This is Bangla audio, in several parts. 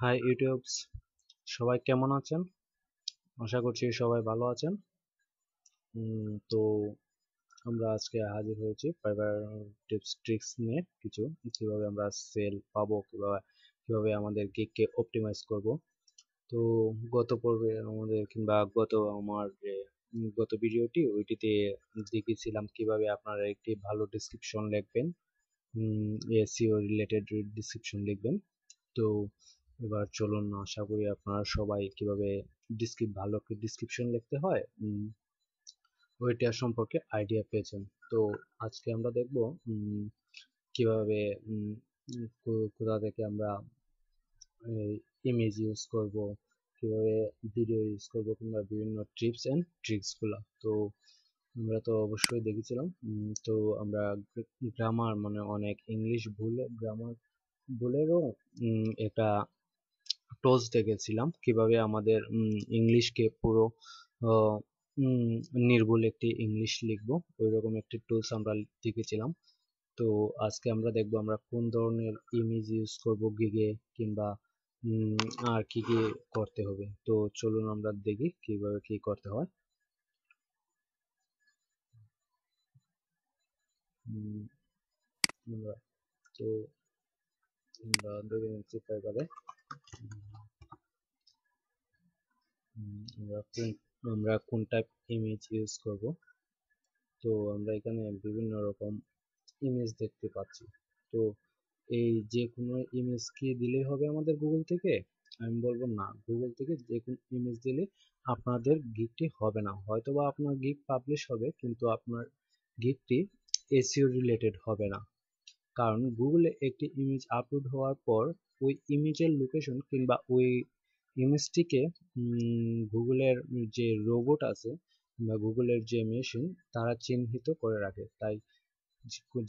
হাই ইউটিউবস, সবাই কেমন আছেন? আশা করছি সবাই ভালো আছেন। তো আমরা আজকে হাজির হয়েছি ফাইবার টিপস ট্রিক্স নিয়ে কিছু, কিভাবে আমরা সেল পাবো, কিভাবে আমাদের গিগকে অপটিমাইজ করব। তো গত পর্বে আমাদের কিংবা আমার যে গত ভিডিওটি ওইটিতে দেখিয়েছিলাম কিভাবে আপনারা একটি ভালো ডিসক্রিপশন লিখবেন, এসইও রিলেটেড ডিসক্রিপশন লিখবেন। তো এবার চলুন, আশা করি আপনারা সবাই কিভাবে ভালো ডিসক্রিপশন লিখতে হয় ওইটা সম্পর্কে আইডিয়া পেয়েছেন। তো আজকে আমরা দেখব কিভাবে কোথা থেকে আমরা ইমেজ ইউজ করব, কিভাবে ভিডিও ইউজ করব, কিংবা বিভিন্ন টিপস এন্ড ট্রিক্স গুলা। তো আমরা তো অবশ্যই দেখেছিলাম। তো আমরা গ্রামার মানে অনেক ইংলিশ গ্রামার ভুলেরও একটা টোজ দেখেছিলাম কিভাবে আমাদের ইংলিশকে পুরো আহ, নির্ভুল একটি ইংলিশ লিখবো, ওইরকম একটি টুলস আমরা দেখেছিলাম। তো আজকে আমরা দেখবো আমরা কোন ধরনের ইমেজ ইউজ করব গিগে, কিংবা আর কি কি করতে হবে। তো চলুন আমরা দেখি কিভাবে কি করতে হয়। উম, আমরা তো আমরা দেখে নিচ্ছি ফাইবারে আমরা কোন টাইপ ইমেজ ইউজ করব। তো আমরা এখানে বিভিন্ন রকম ইমেজ দেখতে পাচ্ছি। তো এই যে কোনো ইমেজ কি দিলেই হবে আমাদের গুগল থেকে? আমি বলবো না, গুগল থেকে যে কোনো ইমেজ দিলে আপনাদের গিগটি হবে না। হয়তোবা আপনার গিগ পাবলিশ হবে, কিন্তু আপনার গিগটি এসইও রিলেটেড হবে না। কারণ গুগলে একটি ইমেজ আপলোড হওয়ার পর ওই ইমেজের লোকেশন কিংবা ওই ইমেজটিকে গুগলের যে রোবট আছে বা গুগলের যে মেশিন, তারা চিহ্নিত করে রাখে। তাই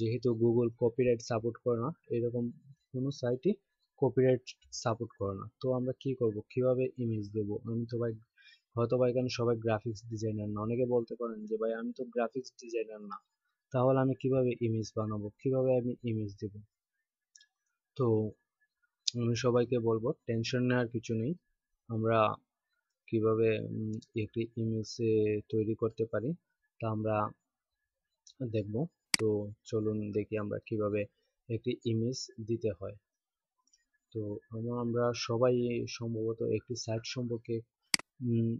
যেহেতু গুগল কপিরাইট সাপোর্ট করে না, এরকম কোনো সাইটই কপিরাইট সাপোর্ট করে না। তো আমরা কি করব, কিভাবে ইমেজ দেব? আমি তো ভাই, হয়তো ভাই এখানে সবাই গ্রাফিক্স ডিজাইনার না। অনেকে বলতে পারেন যে ভাই আমি তো গ্রাফিক্স ডিজাইনার না, তাহলে আমি কিভাবে ইমেজ বানাবো, কিভাবে আমি ইমেজ দেব? তো আমি সবাইকে বলবো টেনশন নেওয়ার কিছু নেই। আমরা কিভাবে একটি ইমেজ তৈরি করতে পারি তা আমরা দেখব। তো চলুন দেখি আমরা কিভাবে একটি ইমেজ দিতে হয়। তো আমরা সবাই সম্ভবত একটি সাইট সম্পর্কে উম,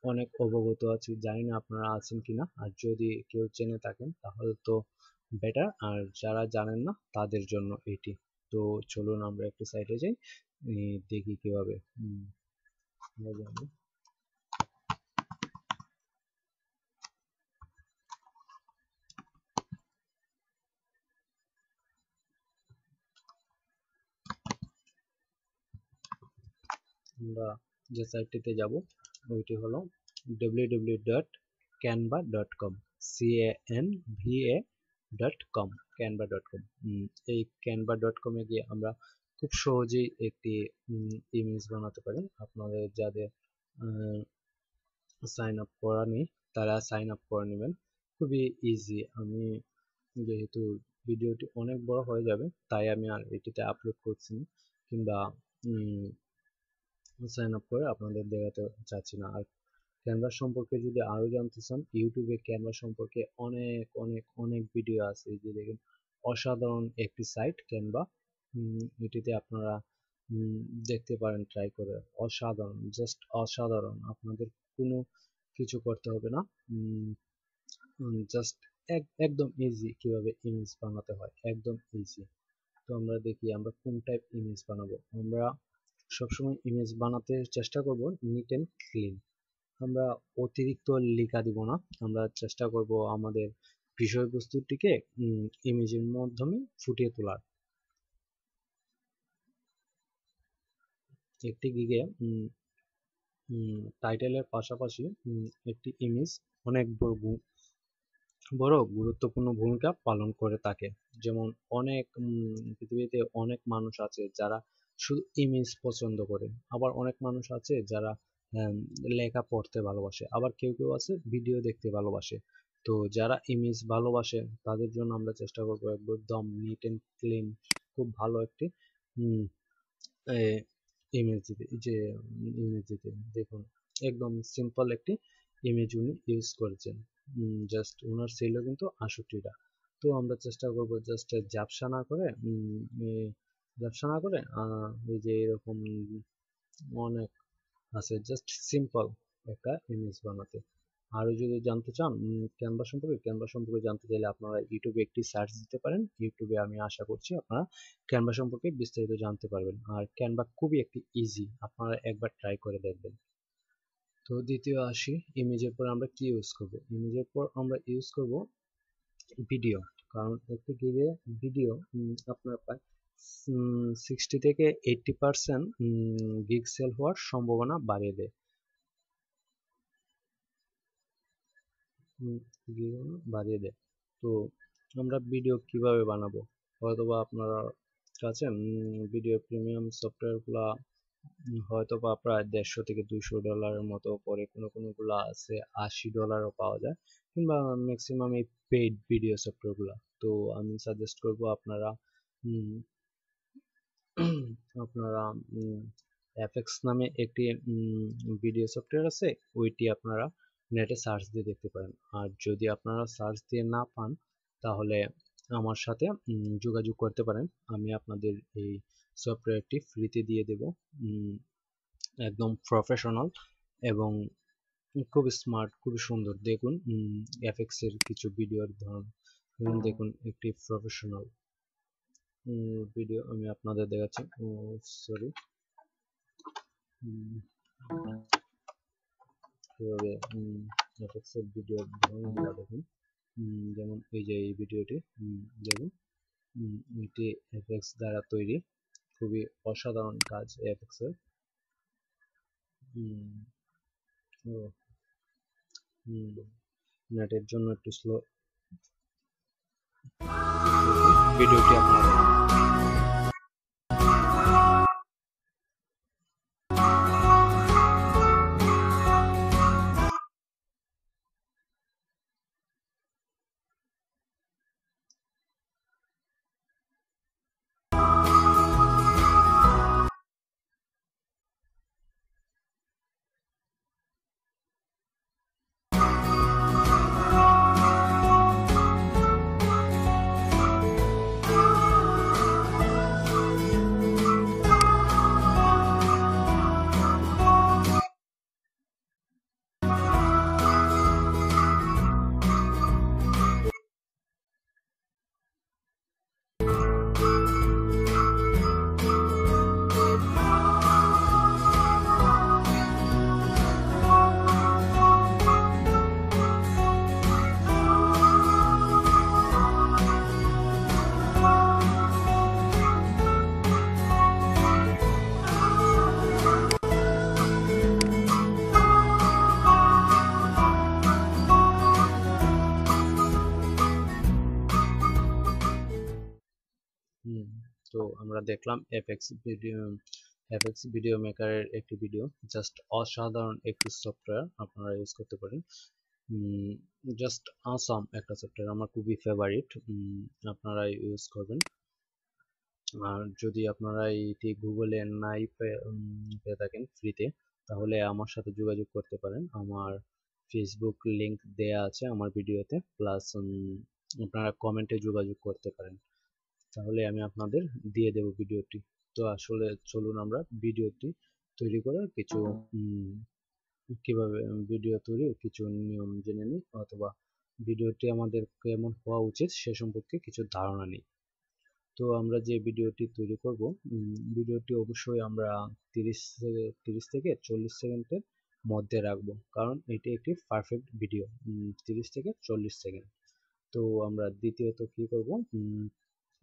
অনেক অবগত আছি, জানি না আপনারা আছেন কিনা। আর যদি কেউ জেনে থাকেন তাহলে তো বেটার, আর যারা জানেন না তাদের জন্য এটি। তো চলুন আমরা একটি সাইটে যাই, দেখি কিভাবে আমরা যাবো। আমরা যে সাইটটিতে যাব ওইটি হলো www.canva.com, canva.com, canva.com। এই canva.com এ গিয়ে আমরা খুব সহজেই একটি ইমেজ বানাতে পারি। আপনাদের যাদের সাইন আপ করা নেই তারা সাইন আপ করে নেবেন, খুবই ইজি। আমি যেহেতু ভিডিওটি অনেক বড় হয়ে যাবে তাই আমি আর এটিতে আপলোড করছি না, কিংবা সাইন আপ করে আপনাদের দেখাতে চাচ্ছি না। আর ক্যানভা সম্পর্কে যদি আরো জানতে চান, ইউটিউবে ক্যানভা সম্পর্কে অনেক অনেক অনেক ভিডিও আছে। এই যে দেখেন, অসাধারণ একটি সাইট ক্যানভা। এটিতে আপনারা দেখতে পারেন ট্রাই করে। অসাধারণ, জাস্ট অসাধারণ। আপনাদের কোনো কিছু করতে হবে না, জাস্ট একদম ইজি কিভাবে ইমেজ বানাতে হয়, একদম ইজি। তো আমরা দেখি আমরা কোন টাইপ ইমেজ বানাবো। আমরা সবসময় ইমেজ বানাতে চেষ্টা করব নিট এন্ড ক্লিন। আমরা অতিরিক্ত লেখা দিব না, আমরা চেষ্টা করব আমাদের বিষয়বস্তুটিকে ইমেজের মাধ্যমে ফুটিয়ে তোলার। একটি গিগে টাইটেলের পাশাপাশি একটি ইমেজ অনেক বড় গুরুত্বপূর্ণ ভূমিকা পালন করে থাকে। যেমন অনেক পৃথিবীতে অনেক মানুষ আছে যারা শুধু ইমেজ পছন্দ করে, আবার অনেক মানুষ আছে যারা লেখা পড়তে ভালোবাসে, আবার কেউ কেউ আছে ভিডিও দেখতে ভালোবাসে। তো যারা ইমেজ ভালোবাসে তাদের জন্য আমরা চেষ্টা করবো একদম নিট এন্ড ক্লিন, খুব ভালো একটি ইমেজ দিতে, যে ইমেজ দিতে দেখুন একদম সিম্পল একটি ইমেজ উনি ইউজ করেছেন। জাস্ট ওনার ছিল কিন্তু 68টা। তো আমরা চেষ্টা করব জাস্ট ঝাপসা না করে এই যে এরকম অনেক আছে, জাস্ট সিম্পল একটা ইমেজ বানাতে। আরো যদি জানতে চান ক্যানভা সম্পর্কে জানতে চাইলে আপনারা ইউটিউবে একটি সার্চ দিতে পারেন। ইউটিউবে আমি আশা করছি আপনারা ক্যানভা সম্পর্কে বিস্তারিত জানতে পারবেন। আর ক্যানভা খুবই একটি ইজি, আপনারা একবার ট্রাই করে দেখবেন। তো দ্বিতীয় আসি, ইমেজের পর আমরা কি ইউজ করব। ইমেজের পর আমরা ইউজ করব ভিডিও। কারণ একটি ভিডিও আপনার প্রায় 60 থেকে 80% গিগ সেল হওয়ার সম্ভাবনা বাড়িয়ে দেয়। তো আমরা ভিডিও কিভাবে বানাবো, হয়তোবা আপনার কাছে ভিডিও প্রিমিয়াম সফটওয়্যারগুলা হয়তোবা প্রায় $150 থেকে $200 মতো পড়ে, কোনোগুলা আছে $80ও পাওয়া যায়, কিংবা ম্যাক্সিমাম এই পেইড ভিডিও সফটওয়্যারগুলা। তো আমি সাজেস্ট করব আপনারা উম, আপনারা এফএক্স নামে একটি ভিডিও সফটওয়্যার আছে, ওইটি আপনারা নেটে সার্চ দিয়ে দেখতে পারেন। আর যদি আপনারা সার্চ দিয়ে না পান তাহলে আমার সাথে যোগাযোগ করতে পারেন, আমি আপনাদের এই সফটওয়্যারটি ফ্রিতে দিয়ে দেব। একদম প্রফেশনাল এবং খুব স্মার্ট, খুবই সুন্দর। দেখুন এফএক্স এর কিছু ভিডিওর ধরন দেখুন, একটি প্রফেশনাল ভিডিও আমি আপনাদের দেখাচ্ছি। সরি, কিভাবে এফএক্স এর ভিডিওর ধরনগুলো দেখুন। যেমন এই যে এই ভিডিওটি দেখুন, এটি এফএক্স দ্বারা তৈরি, খুবই অসাধারণ কাজ এফএক্স এর। নেটের জন্য একটু স্লো ভিডিওটি আপনারা তো আমরা দেখলাম এফএক্স ভিডিও মেকারের একটি ভিডিও, জাস্ট অসাধারণ একটি সফটওয়্যার, আপনারা ইউজ করতে পারেন। জাস্ট আসাম একটা সফটওয়্যার, আমার খুবই ফেভারিট, আপনারা ইউজ করবেন। আর যদি আপনারা এটি গুগলে নাই পেয়ে থাকেন ফ্রিতে, তাহলে আমার সাথে যোগাযোগ করতে পারেন। আমার ফেসবুক লিংক দেয়া আছে আমার ভিডিওতে, প্লাস আপনারা কমেন্টে যোগাযোগ করতে পারেন, তাহলে আমি আপনাদের দিয়ে দেব ভিডিওটি। তো আসলে চলুন আমরা ভিডিওটি তৈরি করার কিছু কিভাবে ভিডিও তৈরির কিছু নিয়ম জেনে নিই, অথবা ভিডিওটি আমাদের কেমন হওয়া উচিত সে সম্পর্কে কিছু ধারণা নিই। তো আমরা যে ভিডিওটি তৈরি করব, ভিডিওটি অবশ্যই আমরা 30 থেকে 40 সেকেন্ডের মধ্যে রাখবো, কারণ এটি একটি পারফেক্ট ভিডিও। 30 থেকে 40 সেকেন্ড। তো আমরা দ্বিতীয়ত কি করব,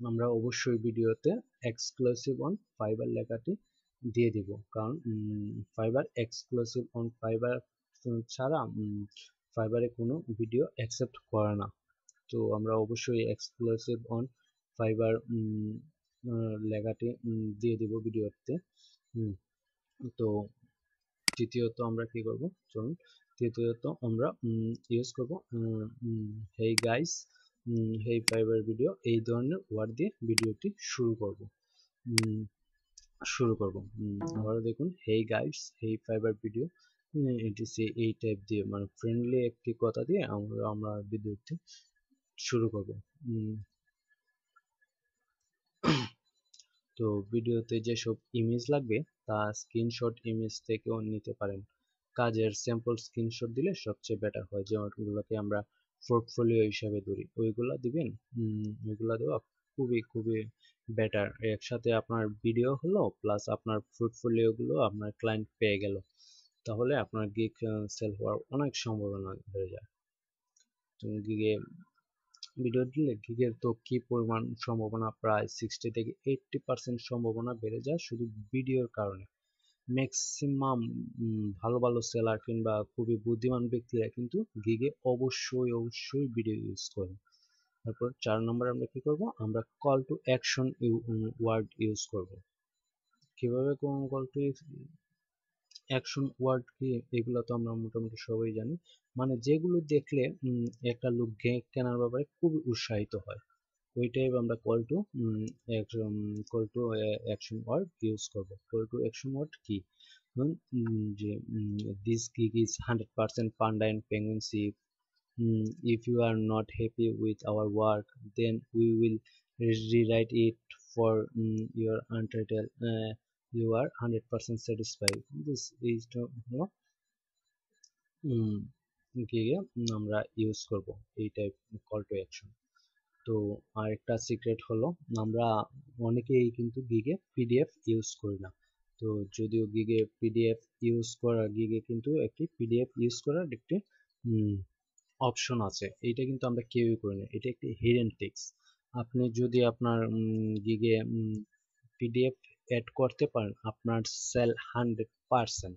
আমরা অবশ্যই ভিডিওতে এক্সক্লুসিভ অন ফাইবার লেখাটি দিয়ে দিব, কারণ ফাইবার এক্সক্লুসিভ অন ফাইবার ছাড়া ফাইবারে কোনো ভিডিও অ্যাকসেপ্ট করে না। তো আমরা অবশ্যই এক্সক্লুসিভ অন ফাইবার লেখাটি দিয়ে দিব ভিডিওতে। তো তৃতীয়ত আমরা কি করব, চলুন তৃতীয়ত আমরা ইউজ করব হেই গাইস, হেই ফাইবার ভিডিও, এই ধরনের ওয়ার্ড দিয়ে ভিডিওটি শুরু করব। শুরু করব। আবারও দেখুন হেই গাইডস, হেই ফাইবার ভিডিও, এটিসি এই টাইপ দিয়ে মানে ফ্রেন্ডলি একটি কথা দিয়ে আমরা ভিডিওটি শুরু করব। তো ভিডিওতে যেসব ইমেজ লাগবে তা স্ক্রিনশট ইমেজ থেকেও নিতে পারেন। কাজের স্যাম্পল স্ক্রিনশট দিলে সবচেয়ে বেটার হয়, যেগুলোকে আমরা পোর্টফোলিও হিসাবে ধরি, ওইগুলা দিবেন। ওইগুলা দেওয়া খুবই খুবই বেটার। একসাথে আপনার ভিডিও হলো প্লাস আপনার পোর্টফোলিও গুলো আপনার ক্লায়েন্ট পেয়ে গেল, তাহলে আপনার গিগ সেল হওয়ার অনেক সম্ভাবনা বেড়ে যায়। তো গিগে ভিডিও দিলে গিগের তো কি পরিমাণ সম্ভাবনা, প্রায় 60 থেকে 80% সম্ভাবনা বেড়ে যায় শুধু ভিডিওর কারণে। ম্যাক্সিমাম ভালো ভালো সেলার কিংবা খুবই বুদ্ধিমান ব্যক্তিরা কিন্তু গিগে অবশ্যই অবশ্যই ভিডিও ইউজ করে। তারপর 4 নম্বরে আমরা কি করব, আমরা call to action word use করব। কিভাবে কল টু অ্যাকশন ওয়ার্ড কি, এগুলো তো আমরা মোটামুটি সবাই জানি, মানে যেগুলো দেখলে একটা লোক কেনার ব্যাপারে খুবই উৎসাহিত হয়, ওইটাই আমরা call to action word use করব। কল টু অ্যাকশন ওয়ার্ড কি, যে this gig is 100% panda and penguin sheep. If you are not happy with our work, then we will rewrite it for your untitled. You are 100% satisfied. This is to গিগে আমরা ইউজ করব এই টাইপ কল টু অ্যাকশন। তো আরেকটা সিক্রেট হলো, আমরা অনেকেই কিন্তু গিগে পিডিএফ ইউজ করি না। তো যদিও গিগে পিডিএফ ইউজ করা, গিগে কিন্তু একটি পিডিএফ ইউজ করার একটি অপশন আছে, এইটা কিন্তু আমরা কেউই করি না, এটা একটি হিডেন টিপস। আপনি যদি আপনার গিগে পিডিএফ অ্যাড করতে পারেন, আপনার সেল 100%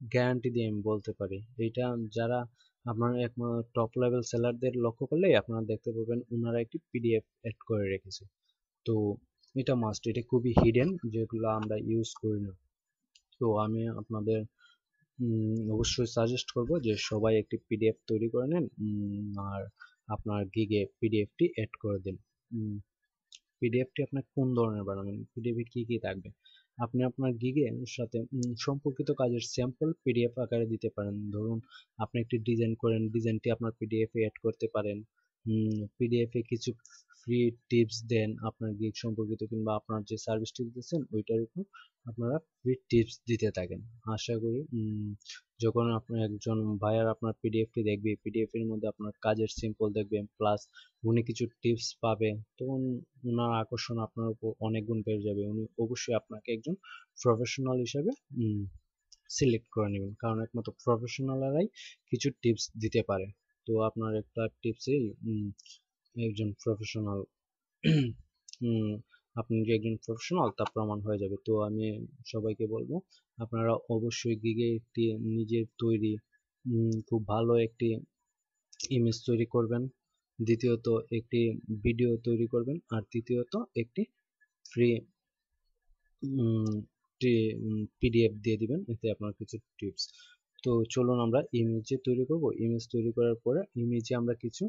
গ্যারান্টি দিয়ে আমি বলতে পারি। এটা যারা আপনার টপ লেভেল সেলারদের লক্ষ্য করলেই আপনারা দেখতে পাবেন ওনারা একটি পিডিএফ অ্যাড করে রেখেছে। তো এটা মাস্ট, এটা খুবই হিডেন, যেগুলো আমরা ইউজ করি না। তো আমি আপনাদের অবশ্যই সাজেস্ট করব যে সবাই একটি পিডিএফ তৈরি করে নেন, আর আপনার গিগে পিডিএফটি অ্যাড করে দিন। পিডিএফটি আপনার কোন ধরনের বানাবেন, পিডিএফে কি কি থাকবে, আপনি আপনার গিগের সাথে সম্পর্কিত কাজের স্যাম্পল পিডিএফ আকারে দিতে পারেন। ধরুন আপনি একটি ডিজাইন করেন, ডিজাইনটি আপনার পিডিএফে অ্যাড করতে পারেন। পিডিএফে কিছু ফ্রি টিপস দেন আপনার গিগ সম্পর্কিত, কিংবা আপনার যে সার্ভিসটি দিতেছেন ওইটার উপর আপনারা ফ্রি টিপস দিতে থাকেন। আশা করি যখন আপনার একজন বায়ার আপনার পিডিএফটি দেখবে, পিডিএফ এর মধ্যে আপনার কাজের সিম্পল দেখবে প্লাস উনি কিছু টিপস পাবে, তখন ওনার আকর্ষণ আপনার উপর অনেক গুণ বেড়ে যাবে। উনি অবশ্যই আপনাকে একজন প্রফেশনাল হিসেবে সিলেক্ট করে নেবেন, কারণ একমাত্র প্রফেশনালরাই কিছু টিপস দিতে পারে। তো আপনার একটা টিপসেই একজন প্রফেশনাল আপনি যে একজন প্রফেশনাল তা প্রমাণ হয়ে যাবে। তো আমি সবাইকে বলবো আপনারা অবশ্যই গিগে একটি নিজের তৈরি খুব ভালো একটি ইমেজ তৈরি করবেন, দ্বিতীয়ত একটি ভিডিও তৈরি করবেন, আর তৃতীয়ত একটি ফ্রি পিডিএফ দিয়ে দিবেন, এতে আপনার কিছু টিপস। তো চলুন আমরা ইমেজ তৈরি করব। ইমেজ তৈরি করার পরে ইমেজে আমরা কিছু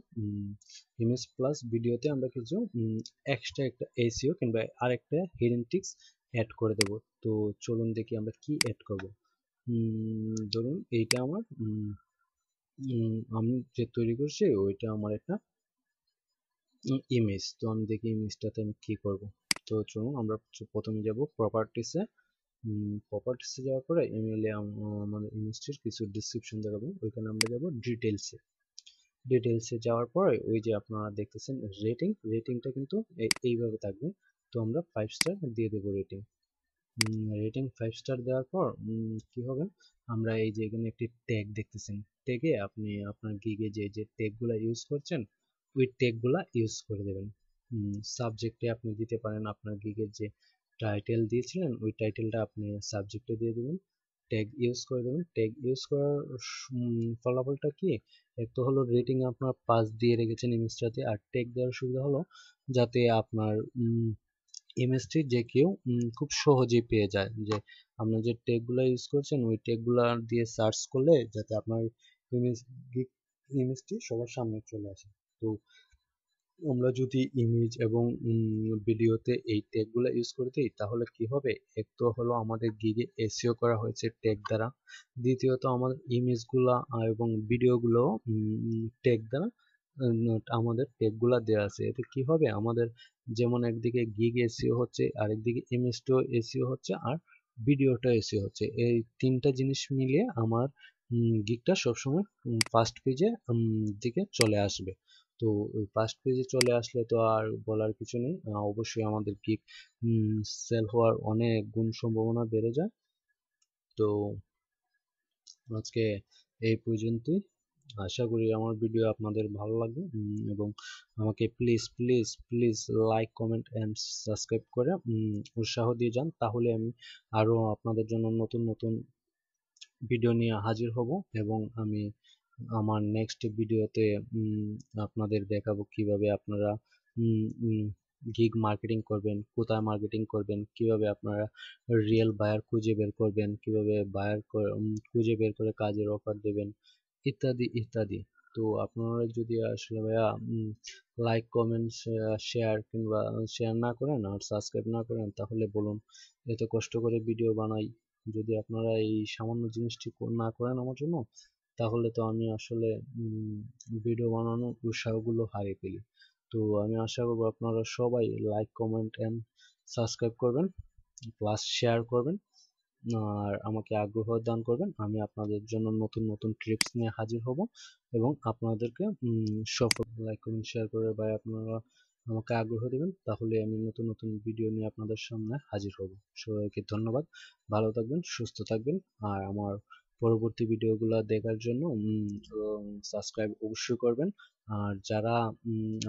ইমেজ প্লাস ভিডিওতে আমরা কিছু এক্সট্রা একটা এসইও কিংবা আরেকটা হিডেন টিপস অ্যাড করে দেব। তো চলুন দেখি আমরা কি অ্যাড করব। ধরুন এইটা আমার আমি যে তৈরি করছি ওইটা আমার একটা ইমেজ। তো আমি দেখি ইমেজটাতে আমি কি করব। তো চলুন আমরা প্রথমে যাব প্রপার্টিসে। প্রপার্টিসে যাওয়ার পরে ইমেইলে আমাদের ইমেজটির কিছু ডিসক্রিপশন দেখাবে, ওইখানে আমরা যাব ডিটেলসে। ডিটেলসে যাওয়ার পরে ওই যে আপনারা দেখতেছেন রেটিংটা কিন্তু এইভাবে থাকবে। তো আমরা 5 স্টার দিয়ে দেবো রেটিং। রেটিং 5 স্টার দেওয়ার পর কি হবে, আমরা এই যে এখানে একটি ট্যাগ দেখতেছেন, ট্যাগে আপনি আপনার গিগে যে ট্যাগগুলো ইউজ করছেন ওই ট্যাগগুলো ইউজ করে দেবেন। সাবজেক্টে আপনি দিতে পারেন আপনার গিগের যে টাইটেল দিয়েছিলেন ওই টাইটেলটা আপনি সাবজেক্টে দিয়ে দেবেন, ট্যাগ ইউজ করে দেবেন। ট্যাগ ইউজ করার ফলাফলটা কি, এক তো হলো রেটিং আপনার 5 দিয়ে রেখেছেন ইমেজটাতে, আর ট্যাগ দেওয়ার সুবিধা হলো যাতে আপনার ইমেজটি যে কেউ খুব সহজেই পেয়ে যায়, যে আপনি যে ট্যাগগুলো ইউজ করছেন ওই ট্যাগগুলো দিয়ে সার্চ করলে যাতে আপনার ইমেজটি সবার সামনে চলে আসে। তো আমরা যদি ইমেজ এবং ভিডিওতে এই ট্যাগগুলো ইউজ করে দিই তাহলে কি হবে, এক তো হলো আমাদের গিগে এসইও করা হয়েছে ট্যাগ দ্বারা, দ্বিতীয়ত আমাদের ইমেজগুলা এবং ভিডিওগুলো ট্যাগ দ্বারা আমাদের ট্যাগগুলা দেওয়া আছে। এতে কি হবে, আমাদের যেমন একদিকে গিগ এসইও হচ্ছে, আরেকদিকে ইমেজটাও এসইও হচ্ছে, আর ভিডিওটা এসইও হচ্ছে। এই তিনটা জিনিস মিলিয়ে আমার গিগটা সবসময় ফার্স্ট পেজে দিকে চলে আসবে। তো ফার্স্ট পেজে চলে আসলে তো আর বলার কিছু নেই, অবশ্যই আমাদের গিগ সেল হওয়ার অনেক গুণ সম্ভাবনা বেড়ে যায়। তো আজকে এই পর্যন্তই। আশা করি আমার ভিডিও আপনাদের ভালো লাগবে, এবং আমাকে please please please like comment and subscribe করে উৎসাহ দিয়ে যান, তাহলে আমি আরও আপনাদের জন্য নতুন নতুন ভিডিও নিয়ে হাজির হব, এবং আমি আমার নেক্সট ভিডিওতে আপনাদের দেখাবো কিভাবে আপনারা গিগ মার্কেটিং করবেন, কোথায় মার্কেটিং করবেন, কিভাবে আপনারা রিয়েল বায়ার খুঁজে বের করবেন, কিভাবে বায়ার খুঁজে বের করে কাজের অফার দেবেন, ইত্যাদি ইত্যাদি। তো আপনারা যদি আসলে ভাইয়া লাইক কমেন্ট শেয়ার কিংবা শেয়ার না করেন আর সাবস্ক্রাইব না করেন তাহলে বলুন, এত কষ্ট করে ভিডিও বানাই, যদি আপনারা এই সামান্য জিনিসটি না করেন আমার জন্য, তাহলে তো আমি আসলে ভিডিও বানানোর উৎসাহগুলো হারিয়ে ফেলি। তো আমি আশা করবো আপনারা সবাই লাইক কমেন্ট অ্যান্ড সাবস্ক্রাইব করবেন, প্লাস শেয়ার করবেন, আর আমাকে আগ্রহ দান করবেন। আমি আপনাদের জন্য নতুন নতুন টিপস নিয়ে হাজির হব, এবং আপনাদেরকে সফল লাইক কমেন্ট শেয়ার করে ভাই আপনারা আমাকে আগ্রহ দেবেন, তাহলে আমি নতুন নতুন ভিডিও নিয়ে আপনাদের সামনে হাজির হব। সবাইকে ধন্যবাদ, ভালো থাকবেন, সুস্থ থাকবেন, আর আমার পরবর্তী ভিডিওগুলো দেখার জন্য সাবস্ক্রাইব অবশ্যই করবেন। আর যারা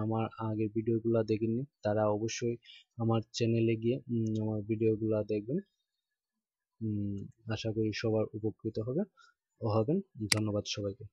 আমার আগের ভিডিওগুলো দেখেননি তারা অবশ্যই আমার চ্যানেলে গিয়ে আমার ভিডিওগুলো দেখবেন। আশা করি সবার উপকৃত হবেন। ধন্যবাদ সবাইকে।